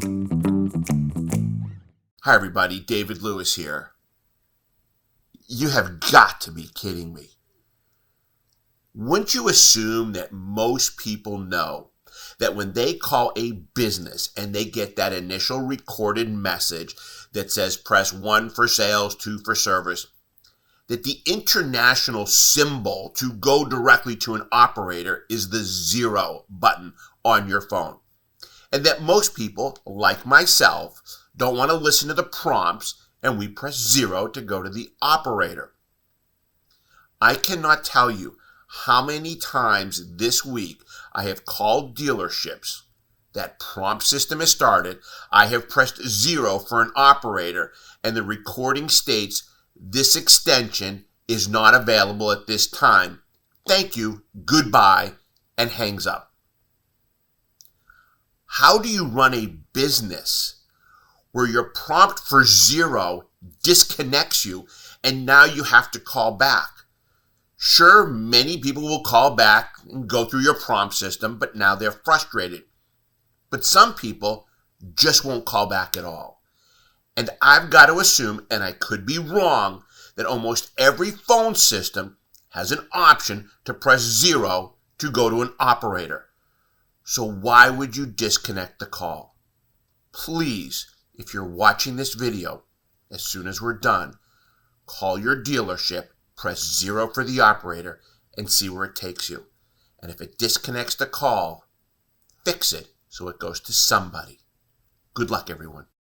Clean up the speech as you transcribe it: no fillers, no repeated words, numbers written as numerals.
Hi everybody, David Lewis here. You have got to be kidding me. Wouldn't you assume that most people know that when they call a business and they get that initial recorded message that says press 1 for sales, 2 for service, that the international symbol to go directly to an operator is the 0 button on your phone? And that most people, like myself, don't want to listen to the prompts and we press 0 to go to the operator. I cannot tell you how many times this week I have called dealerships. That prompt system has started. I have pressed 0 for an operator and the recording states this extension is not available at this time. Thank you, goodbye, and hangs up. How do you run a business where your prompt for 0 disconnects you and now you have to call back? Sure, many people will call back and go through your prompt system, but now they're frustrated. But some people just won't call back at all. And I've got to assume, and I could be wrong, that almost every phone system has an option to press 0 to go to an operator. So why would you disconnect the call? Please, if you're watching this video, as soon as we're done, call your dealership, press 0 for the operator, and see where it takes you. And if it disconnects the call, fix it so it goes to somebody. Good luck, everyone.